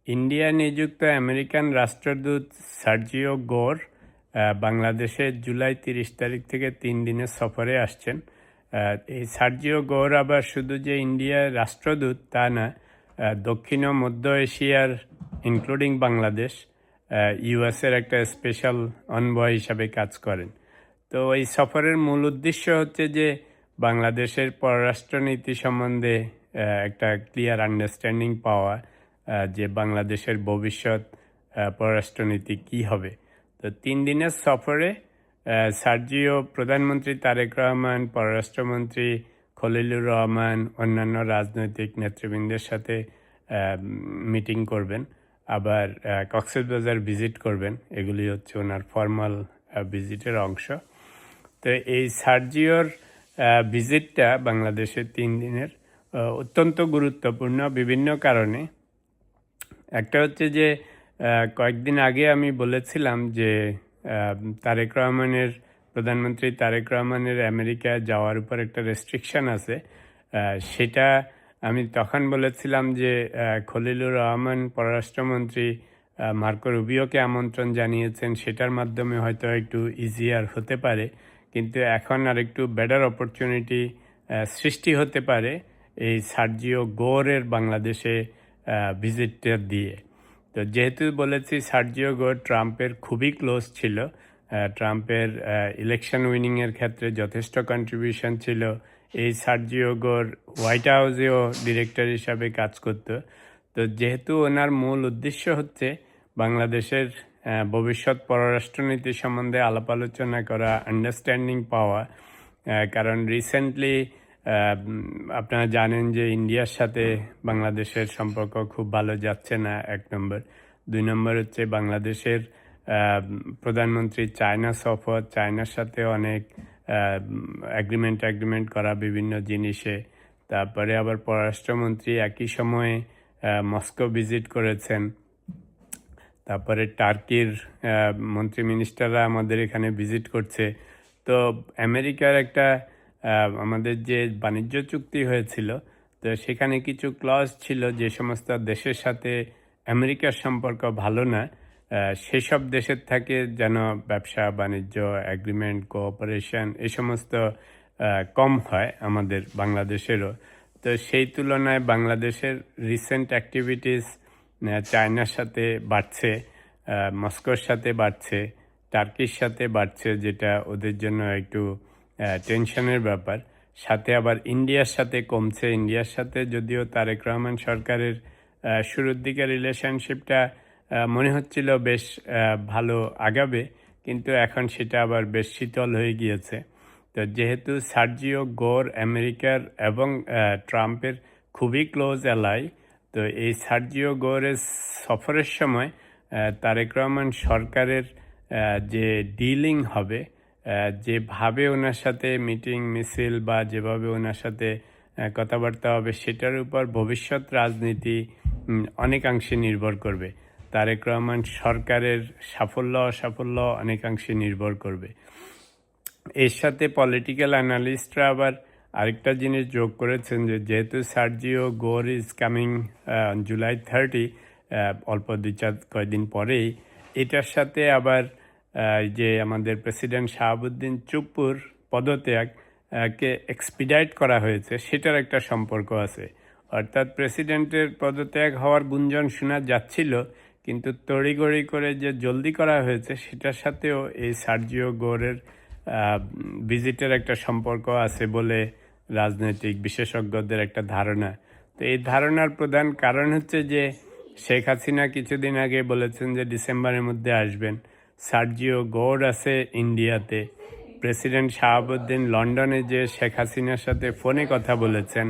India নিযুক্ত American রাষ্ট্রদূত Sergio গোর বাংলাদেশে জুলাই 30 তারিখ থেকে 3 দিনের সফরে আসছেন। এই সার্জিও গোর আবার শুধু যে ইন্ডিয়ার রাষ্ট্রদূত তা না, দক্ষিণ ও মধ্য এশিয়ার ইনক্লুডিং বাংলাদেশ ইউএসের একটা স্পেশাল অনবয় হিসাবে কাজ করেন। তো এই সফরের মূল উদ্দেশ্য হচ্ছে যে বাংলাদেশের পররাষ্ট্রনীতি সম্বন্ধে একটা ক্লিয়ার আন্ডারস্ট্যান্ডিং পাওয়া, যে বাংলাদেশের ভবিষ্যৎ পররাষ্ট্রনীতি কী হবে। তো 3 দিনের সফরে সার্জিও প্রধানমন্ত্রী তারেক রহমান, পররাষ্ট্রমন্ত্রী খলিলুর রহমান, অন্যান্য রাজনৈতিক নেতৃবৃন্দের সাথে মিটিং করবেন, আবার কক্সবাজার ভিজিট করবেন। এগুলি হচ্ছে ওনার ফর্মাল ভিজিটের অংশ। তো এই সার্জিওর ভিজিটটা বাংলাদেশের 3 দিনের অত্যন্ত গুরুত্বপূর্ণ বিভিন্ন কারণে। একটা হচ্ছে যে কয়েকদিন আগে আমি বলেছিলাম যে প্রধানমন্ত্রী তারেক রহমানের আমেরিকা যাওয়ার উপর একটা রেস্ট্রিকশন আছে। সেটা আমি তখন বলেছিলাম যে খলিলুর রহমান পররাষ্ট্রমন্ত্রী মার্কো রুবিওকে আমন্ত্রণ জানিয়েছেন, সেটার মাধ্যমে হয়তো একটু ইজিয়ার হতে পারে, কিন্তু এখন আর একটু বেটার অপরচুনিটি সৃষ্টি হতে পারে এই সার্জিও গোরের বাংলাদেশে ভিজিটটা দিয়ে। তো যেহেতু বলেছি সার্জিও গোর ট্রাম্পের খুবই ক্লোজ ছিল, ট্রাম্পের ইলেকশন উইনিংয়ের ক্ষেত্রে যথেষ্ট কন্ট্রিবিউশন ছিল। এই সার্জিও গোর হোয়াইট হাউসেও ডিরেক্টর হিসাবে কাজ করত। তো যেহেতু ওনার মূল উদ্দেশ্য হচ্ছে বাংলাদেশের ভবিষ্যৎ পররাষ্ট্রনীতি সম্বন্ধে আলাপ আলোচনা করা, আন্ডারস্ট্যান্ডিং পাওয়া, কারণ রিসেন্টলি আপনারা জানেন যে ইন্ডিয়ার সাথে বাংলাদেশের সম্পর্ক খুব ভালো যাচ্ছে না, 1 নম্বর। 2 নম্বর হচ্ছে বাংলাদেশের প্রধানমন্ত্রী চায়না সফর, চায়নার সাথে অনেক অ্যাগ্রিমেন্ট করা বিভিন্ন জিনিসে। তারপরে আবার পররাষ্ট্রমন্ত্রী একই সময়ে মস্কো ভিজিট করেছেন। তারপরে টার্কির মন্ত্রী মিনিস্টাররা আমাদের এখানে ভিজিট করছে। তো আমেরিকার একটা আমাদের যে বাণিজ্য চুক্তি হয়েছিল, তো সেখানে কিছু ক্লজ ছিল যে সমস্ত দেশের সাথে আমেরিকার সম্পর্ক ভালো না, সেসব দেশের থেকে যেন ব্যবসা বাণিজ্য অ্যাগ্রিমেন্ট কোঅপারেশন এই সমস্ত কম হয় আমাদের বাংলাদেশেরও। তো সেই তুলনায় বাংলাদেশের রিসেন্ট অ্যাক্টিভিটিস চায়নার সাথে বাড়ছে, মস্কোর সাথে বাড়ছে, টার্কির সাথে বাড়ছে, যেটা ওদের জন্য একটু টেনশনের ব্যাপার। সাথে আবার ইন্ডিয়ার সাথে কমছে। ইন্ডিয়ার সাথে যদিও তারেক রহমান সরকারের শুরুর দিকে রিলেশনশিপটা মনে হচ্ছিল বেশ ভালো আগাবে, কিন্তু এখন সেটা আবার বেশ শীতল হয়ে গিয়েছে। তো যেহেতু সার্জিও গোর আমেরিকার এবং ট্রাম্পের খুবই ক্লোজ অ্যালাই, তো এই সার্জিও গোরের সফরের সময় তারেক রহমান সরকারের যে ডিলিং হবে, যেভাবে ওনার সাথে মিটিং মিছিল বা যেভাবে ওনার সাথে কথাবার্তা হবে, সেটার উপর ভবিষ্যৎ রাজনীতি অনেকাংশে নির্ভর করবে। তারেক রহমান সরকারের সাফল্য অসাফল্য অনেকাংশে নির্ভর করবে। এর সাথে পলিটিক্যাল অ্যানালিস্টরা আবার আরেকটা জিনিস যোগ করেছেন যে যেহেতু সার্জিও গোর ইজ কামিং জুলাই 30, অল্প কয়েকদিন পরেই, এটার সাথে আবার যে আমাদের প্রেসিডেন্ট শাহাবুদ্দিন চুপ্পুর পদত্যাগকে এক্সপিডাইট করা হয়েছে, সেটার একটা সম্পর্ক আছে। অর্থাৎ প্রেসিডেন্টের পদত্যাগ হওয়ার গুঞ্জন শোনা যাচ্ছিল, কিন্তু তড়িঘড়ি করে যে জলদি করা হয়েছে সেটার সাথেও এই সার্জিও গোরের ভিজিটের একটা সম্পর্ক আছে বলে রাজনৈতিক বিশেষজ্ঞদের একটা ধারণা। তো এই ধারণার প্রধান কারণ হচ্ছে যে শেখ হাসিনা কিছুদিন আগে বলেছেন যে ডিসেম্বরের মধ্যে আসবেন। সার্জিও গোর আছে ইন্ডিয়াতে। প্রেসিডেন্ট শাহাবুদ্দিন লন্ডনে যে শেখ হাসিনার সাথে ফোনে কথা বলেছেন।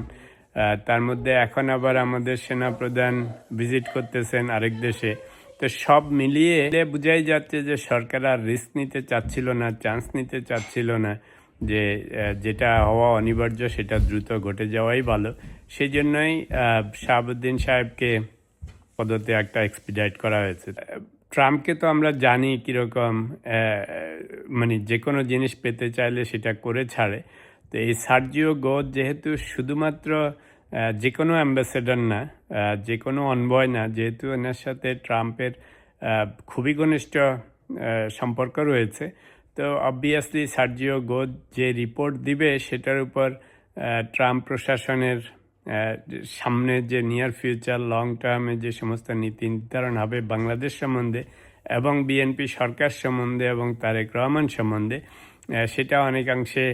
তার মধ্যে এখন আবার আমাদের সেনাপ্রধান ভিজিট করতেছেন আরেক দেশে। তো সব মিলিয়ে বোঝাই যাচ্ছে যে সরকার আর রিস্ক নিতে চাচ্ছিল না, চান্স নিতে চাচ্ছিল না, যে যেটা হওয়া অনিবার্য সেটা দ্রুত ঘটে যাওয়াই ভালো। সেই জন্যই শাহাবুদ্দিন সাহেবকে পদত্যাগটা এক্সপিডাইট করা হয়েছে। ট্রাম্পকে তো আমরা জানি কীরকম, মানে যে কোনো জিনিস পেতে চাইলে সেটা করে ছাড়ে। তো এই সার্জিও গোর যেহেতু শুধুমাত্র যে কোনো অ্যাম্বাসেডর না, যে কোনো অনবয় না, যেহেতু এনার সাথে ট্রাম্পের খুবই ঘনিষ্ঠ সম্পর্ক রয়েছে। তো অবভিয়াসলি সার্জিও গোজ যে রিপোর্ট দিবে সেটার উপর ট্রাম্প প্রশাসনের সামনে যে নিয়ার ফিউচার লং টার্মে যে সমস্ত নীতি নির্ধারণ হবে বাংলাদেশ সম্বন্ধে এবং বিএনপি সরকার সম্বন্ধে এবং তারেক রহমান সম্বন্ধে, সেটা অনেকাংশে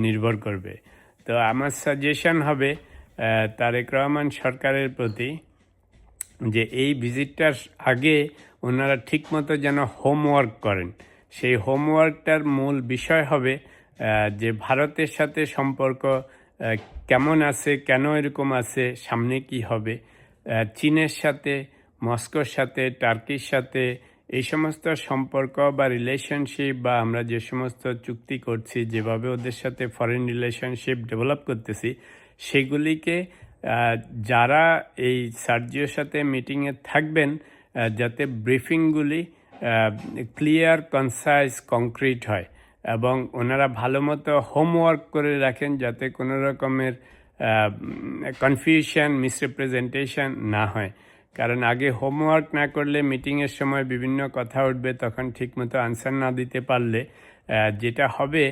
নির্ভর করবে। তো আমার সাজেশন হবে তারেক রহমান সরকারের প্রতি যে এই ভিজিটটার আগে ওনারা ঠিকমতো যেন হোমওয়ার্ক করেন। সেই হোমওয়ার্কটার মূল বিষয় হবে যে ভারতের সাথে সম্পর্ক কেমন আছে, কেন এরকম আছে, সামনে কি হবে, চীনের সাথে, মস্কোর সাথে, টার্কির সাথে এই সমস্ত সম্পর্ক বা রিলেশনশিপ বা আমরা যে সমস্ত চুক্তি করছি, যেভাবে ওদের সাথে ফরেন রিলেশনশিপ ডেভেলপ করতেছি, সেগুলিকে যারা এই সার্জিওর সাথে মিটিংয়ে থাকবেন যাতে ব্রিফিংগুলি ক্লিয়ার, কনসাইজ, কংক্রিট হয় এবং ওনারা ভালো মতো হোমওয়ার্ক করে রাখেন যাতে কোনো রকমের কনফিউশন, মিসরিপ্রেজেন্টেশন না হয়। কারণ আগে হোমওয়ার্ক না করলে মিটিংয়ের সময় বিভিন্ন কথা উঠবে, তখন ঠিকমতো আনসার না দিতে পারলে যেটা হবে,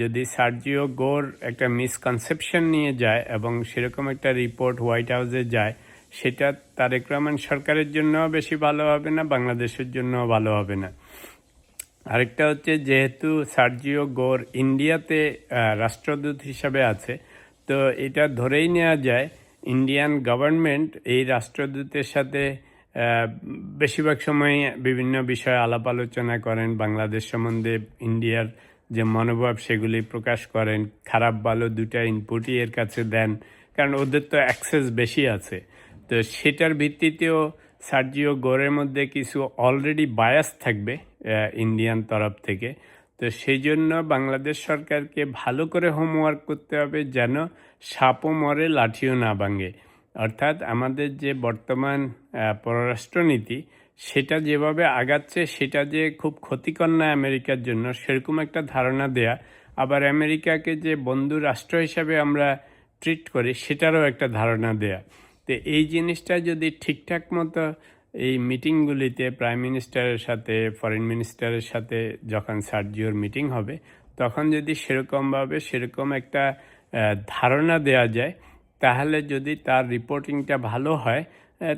যদি সার্জিও গোর একটা মিসকনসেপশন নিয়ে যায় এবং সেরকম একটা রিপোর্ট হোয়াইট হাউসে যায়, সেটা তারেক রহমান সরকারের জন্যও বেশি ভালো হবে না, বাংলাদেশের জন্যও ভালো হবে না। আরেকটা হচ্ছে, যেহেতু সার্জিও গোর ইন্ডিয়াতে রাষ্ট্রদূত হিসাবে আছে, তো এটা ধরেই নেওয়া যায় ইন্ডিয়ান গভর্নমেন্ট এই রাষ্ট্রদূতের সাথে বেশিরভাগ সময় বিভিন্ন বিষয়ে আলাপ আলোচনা করেন, বাংলাদেশ সম্বন্ধে ইন্ডিয়ার যে মনোভাব সেগুলি প্রকাশ করেন, খারাপ ভালো দুটা ইনপুটই এর কাছে দেন, কারণ ওদের তো অ্যাক্সেস বেশি আছে। তো সেটার ভিত্তিতেও সার্জিও গোরের মধ্যে কিছু অলরেডি বায়াস থাকবে ইন্ডিয়ান তরফ থেকে। তো সেই জন্য বাংলাদেশ সরকারকে ভালো করে হোমওয়ার্ক করতে হবে যেন সাপও মরে লাঠিও না ভাঙে। অর্থাৎ আমাদের যে বর্তমান পররাষ্ট্রনীতি সেটা যেভাবে আগাচ্ছে সেটা যে খুব ক্ষতিকর না আমেরিকার জন্য, সেরকম একটা ধারণা দেয়া, আবার আমেরিকাকে যে বন্ধু রাষ্ট্র হিসাবে আমরা ট্রিট করি সেটারও একটা ধারণা দেয়া। তো এই জিনিসটা যদি ঠিকঠাক মতো এই মিটিংগুলিতে প্রাইম মিনিস্টারের সাথে, ফরেন মিনিস্টারের সাথে যখন সার্জিওর মিটিং হবে, তখন যদি সেরকমভাবে সেরকম একটা ধারণা দেয়া যায়, তাহলে যদি তার রিপোর্টিংটা ভালো হয়,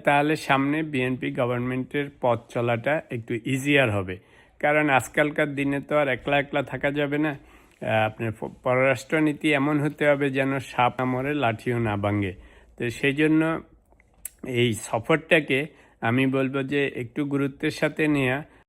তাহলে সামনে বিএনপি গভর্নমেন্টের পথ চলাটা একটু ইজিয়ার হবে। কারণ আজকালকার দিনে তো আর একলা একলা থাকা যাবে না। আপনার পররাষ্ট্রনীতি এমন হতে হবে যেন সাপ না মরে লাঠিও না ভাঙে। তো সেই জন্য এই সফরটাকে আমি বলবো যে একটু গুরুত্বের সাথে নেওয়া